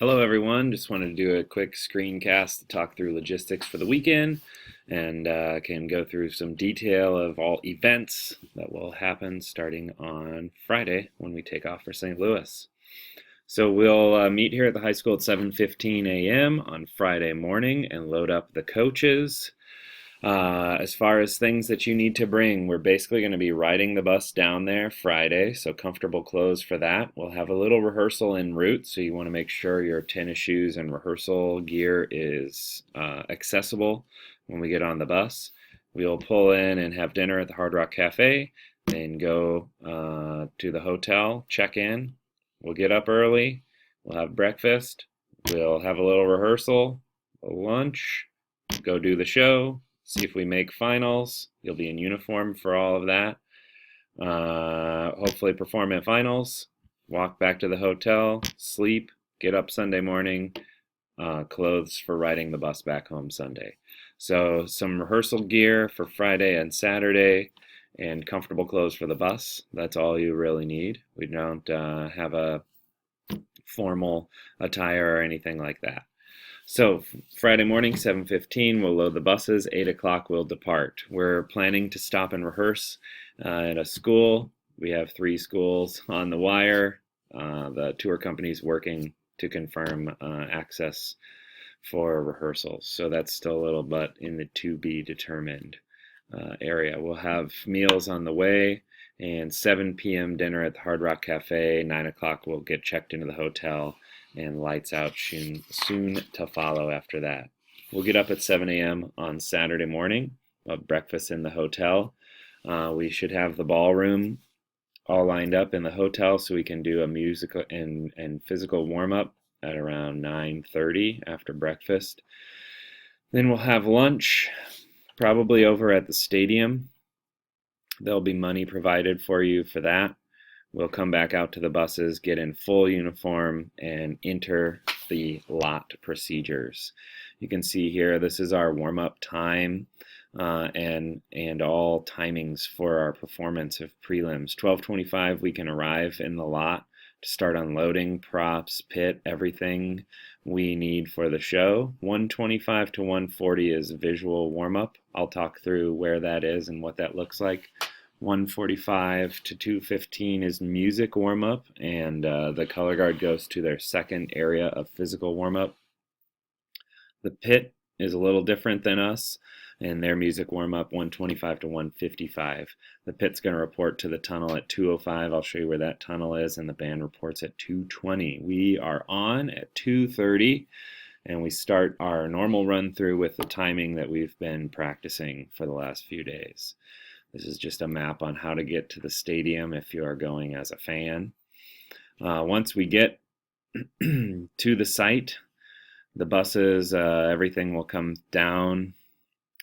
Hello, everyone. Just wanted to do a quick screencast to talk through logistics for the weekend and can go through some detail of all events that will happen starting on Friday when we take off for St. Louis. So we'll meet here at the high school at 7:15 a.m. on Friday morning and load up the coaches. As far as things that you need to bring, we're basically going to be riding the bus down there Friday, so comfortable clothes for that. We'll have a little rehearsal en route, so you want to make sure your tennis shoes and rehearsal gear is accessible when we get on the bus. We'll pull in and have dinner at the Hard Rock Cafe, then go to the hotel, check in. We'll get up early, we'll have breakfast, we'll have a little rehearsal, a lunch, go do the show, see if we make finals. You'll be in uniform for all of that. Hopefully perform at finals, walk back to the hotel, sleep, get up Sunday morning, clothes for riding the bus back home Sunday. So some rehearsal gear for Friday and Saturday and comfortable clothes for the bus. That's all you really need. We don't have a formal attire or anything like that. So Friday morning, 7:15, we'll load the buses. 8 o'clock, we'll depart. We're planning to stop and rehearse at a school. We have 3 schools on the wire. The tour company's working to confirm access for rehearsals. So that's still a little bit in the to be determined area. We'll have meals on the way and 7 p.m. dinner at the Hard Rock Cafe. 9 o'clock, we'll get checked into the hotel and lights out soon to follow after that. We'll get up at 7 a.m. on Saturday morning, have breakfast in the hotel. We should have the ballroom all lined up in the hotel so we can do a musical and physical warm-up at around 9:30 after breakfast. Then we'll have lunch, probably over at the stadium. There'll be money provided for you for that. We'll come back out to the buses, get in full uniform, and enter the lot procedures. You can see here, this is our warm-up time and all timings for our performance of prelims. 12:25, we can arrive in the lot to start unloading props, pit, everything we need for the show. 1:25 to 1:40 is visual warm-up. I'll talk through where that is and what that looks like. 1:45 to 2:15 is music warm-up, and the color guard goes to their second area of physical warm-up. The pit is a little different than us, and their music warm-up 1:25 to 1:55. The pit's going to report to the tunnel at 2:05. I'll show you where that tunnel is, and the band reports at 2:20. We are on at 2:30, and we start our normal run-through with the timing that we've been practicing for the last few days. This is just a map on how to get to the stadium if you are going as a fan. Once we get to the site, the buses, everything will come down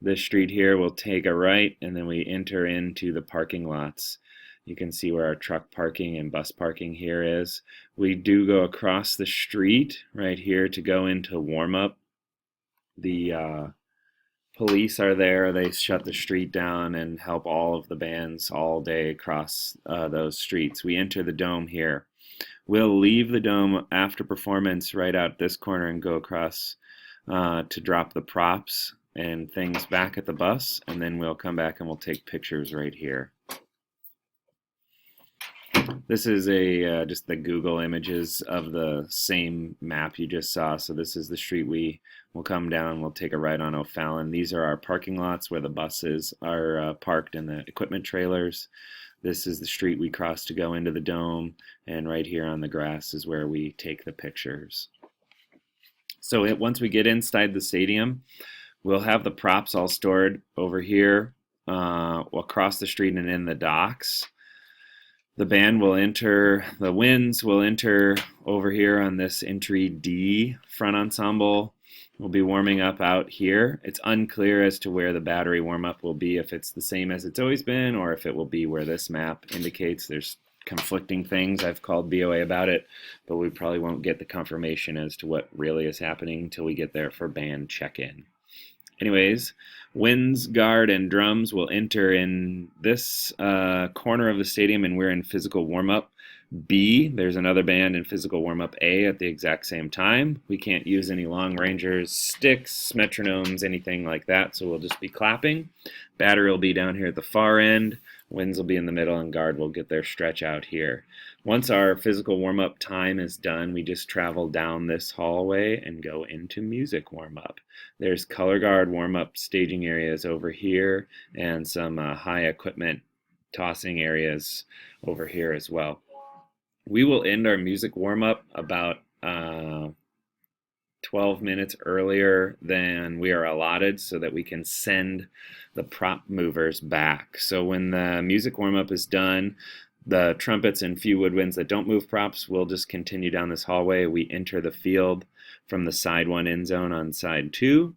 this street here. We'll take a right, and then we enter into the parking lots. You can see where our truck parking and bus parking here is. We do go across the street right here to go into warm-up. The police are there. They shut the street down and help all of the bands all day across those streets. We enter the dome here. We'll leave the dome after performance right out this corner and go across to drop the props and things back at the bus, and then we'll come back and we'll take pictures right here. This is just the Google images of the same map you just saw. So this is the street we will come down. We'll take a right on O'Fallon. These are our parking lots where the buses are parked and the equipment trailers. This is the street we cross to go into the dome, and right here on the grass is where we take the pictures. So once we get inside the stadium, we'll have the props all stored over here across the street and in the docks. The band will enter, the winds will enter over here on this entry D. Front ensemble will be warming up out here. It's unclear as to where the battery warm-up will be, if it's the same as it's always been, or if it will be where this map indicates. There's conflicting things. I've called BOA about it, but we probably won't get the confirmation as to what really is happening until we get there for band check-in. Anyways, winds, guard, and drums will enter in this corner of the stadium, and we're in physical warm-up. B, there's another band in physical warm-up A at the exact same time. We can't use any long rangers, sticks, metronomes, anything like that, so we'll just be clapping. Battery will be down here at the far end, winds will be in the middle, and guard will get their stretch out here. Once our physical warm-up time is done, we just travel down this hallway and go into music warm-up. There's color guard warm-up staging areas over here and some high equipment tossing areas over here as well. We will end our music warm-up about 12 minutes earlier than we are allotted so that we can send the prop movers back. So when the music warm-up is done, the trumpets and few woodwinds that don't move props will just continue down this hallway. We enter the field from the side 1 end zone on side 2,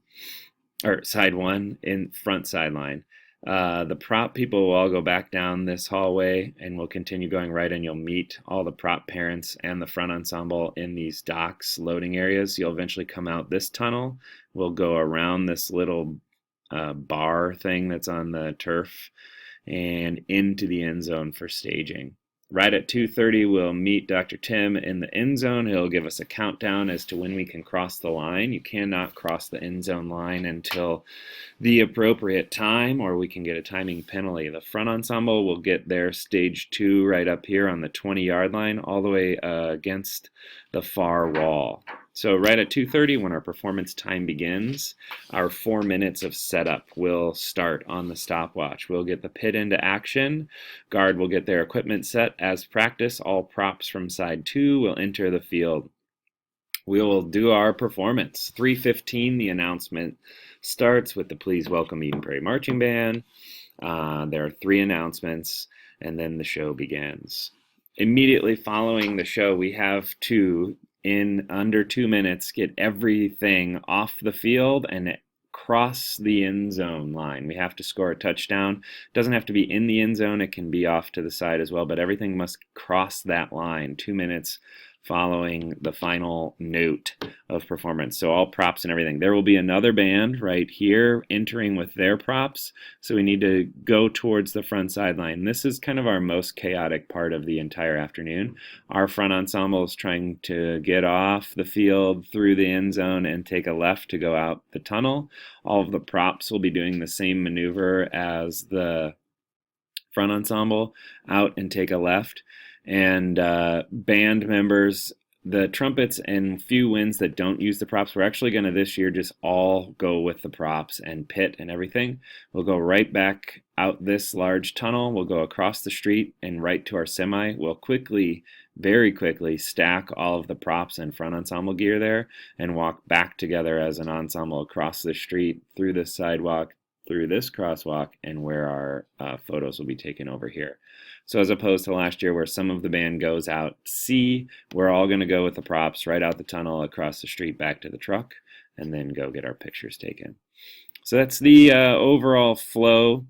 or side 1 in front sideline. The prop people will all go back down this hallway and we'll continue going right, and you'll meet all the prop parents and the front ensemble in these docks loading areas. You'll eventually come out this tunnel. We'll go around this little bar thing that's on the turf and into the end zone for staging. Right at 2:30, we'll meet Dr. Tim in the end zone. He'll give us a countdown as to when we can cross the line. You cannot cross the end zone line until the appropriate time, or we can get a timing penalty. The front ensemble will get their stage 2 right up here on the 20-yard line, all the way against the far wall. So right at 2:30, when our performance time begins, our 4 minutes of setup will start on the stopwatch. We'll get the pit into action. Guard will get their equipment set as practice. All props from side 2 will enter the field. We will do our performance. 3:15, the announcement starts with the Please Welcome Eden Prairie Marching Band. There are 3 announcements, and then the show begins. Immediately following the show, we have to, in under 2 minutes, get everything off the field and cross the end zone line. We have to score a touchdown. It doesn't have to be in the end zone. It can be off to the side as well, but everything must cross that line 2 minutes following the final note of performance. So all props and everything. There will be another band right here entering with their props, so we need to go towards the front sideline. This is kind of our most chaotic part of the entire afternoon. Our front ensemble is trying to get off the field through the end zone and take a left to go out the tunnel. All of the props will be doing the same maneuver as the front ensemble, out and take a left. And band members, the trumpets and few winds that don't use the props, we're actually going to this year just all go with the props and pit and everything. We'll go right back out this large tunnel. We'll go across the street and right to our semi. We'll quickly, very quickly, stack all of the props and front ensemble gear there and walk back together as an ensemble across the street, through this sidewalk, through this crosswalk, and where our photos will be taken over here. So as opposed to last year where some of the band goes out C, we're all going to go with the props right out the tunnel, across the street, back to the truck, and then go get our pictures taken. So that's the overall flow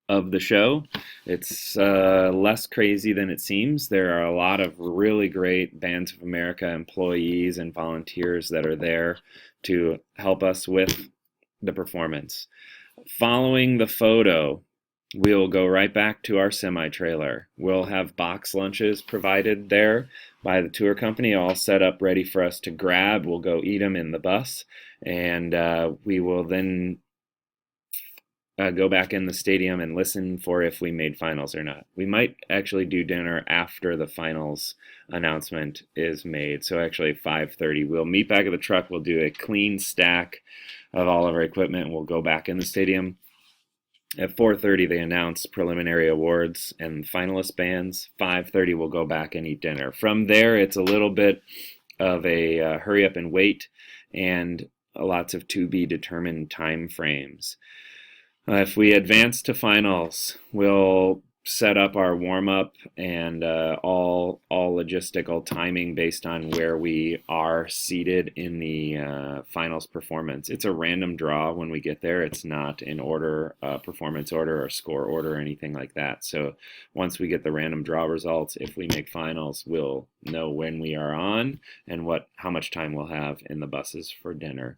of the show. It's less crazy than it seems. There are a lot of really great Bands of America employees and volunteers that are there to help us with the performance. Following the photo, we'll go right back to our semi-trailer. We'll have box lunches provided there by the tour company, all set up ready for us to grab. We'll go eat them in the bus, and we will then go back in the stadium and listen for if we made finals or not. We might actually do dinner after the finals announcement is made. So actually 5:30, we'll meet back at the truck. We'll do a clean stack of all of our equipment. We'll go back in the stadium. At 4:30, they announce preliminary awards and finalist bands. 5:30, we'll go back and eat dinner. From there, it's a little bit of a hurry up and wait, and lots of to be determined time frames. If we advance to finals, we'll set up our warm-up and all logistical timing based on where we are seated in the finals performance. It's a random draw when we get there. It's not in order, performance order or score order or anything like that. So once we get the random draw results, if we make finals, we'll know when we are on and how much time we'll have in the buses for dinner.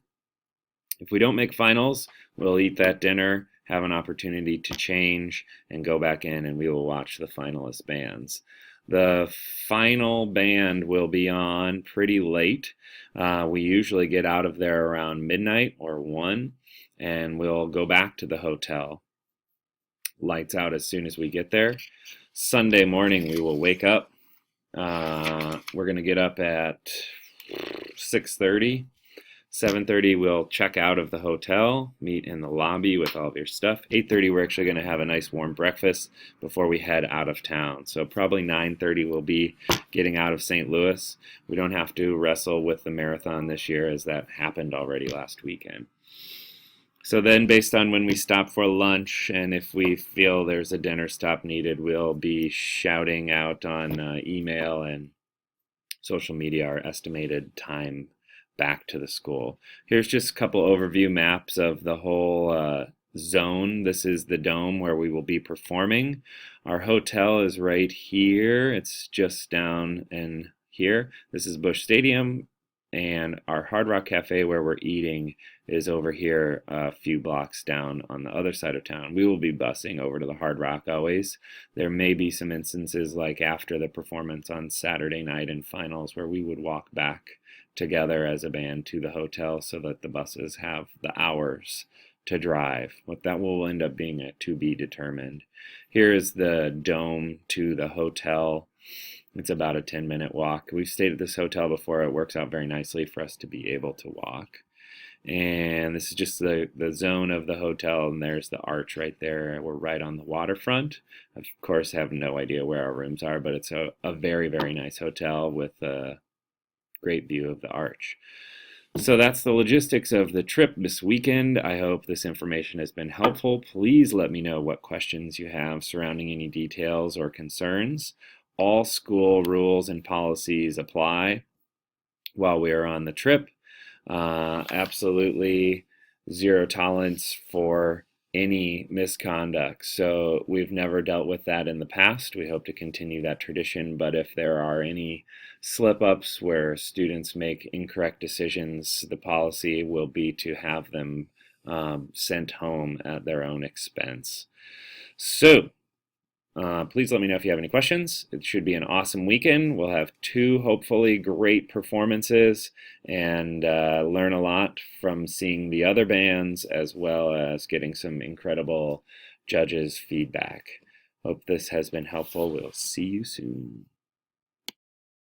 If we don't make finals, we'll eat that dinner, have an opportunity to change, and go back in, and we will watch the finalist bands. The final band will be on pretty late. We usually get out of there around midnight or 1, and we'll go back to the hotel. Lights out as soon as we get there. Sunday morning, we will wake up. We're going to get up at 6:30. 7:30 we'll check out of the hotel, meet in the lobby with all of your stuff. 8:30 we're actually going to have a nice warm breakfast before we head out of town. So probably 9:30 we'll be getting out of St. Louis. We don't have to wrestle with the marathon this year as that happened already last weekend. So then based on when we stop for lunch and if we feel there's a dinner stop needed, we'll be shouting out on email and social media our estimated time back to the school. Here's just a couple overview maps of the whole zone. This is the dome where we will be performing. Our hotel is right here. It's just down in here. This is Busch Stadium, and our Hard Rock Cafe where we're eating is over here a few blocks down on the other side of town. We will be busing over to the Hard Rock always. There may be some instances like after the performance on Saturday night in finals where we would walk back together as a band to the hotel so that the buses have the hours to drive. What that will end up being to be determined. Here is the dome to the hotel. It's about a 10-minute walk. We've stayed at this hotel before. It works out very nicely for us to be able to walk. And this is just the zone of the hotel, and there's the arch right there. We're right on the waterfront. Of course, I have no idea where our rooms are, but it's a very, very nice hotel with a great view of the arch. So that's the logistics of the trip this weekend. I hope this information has been helpful. Please let me know what questions you have surrounding any details or concerns. All school rules and policies apply while we are on the trip. Absolutely zero tolerance for any misconduct. So we've never dealt with that in the past. We hope to continue that tradition, but if there are any slip-ups where students make incorrect decisions, the policy will be to have them sent home at their own expense. So please let me know if you have any questions. It should be an awesome weekend. We'll have 2 hopefully great performances and learn a lot from seeing the other bands as well as getting some incredible judges' feedback. Hope this has been helpful. We'll see you soon.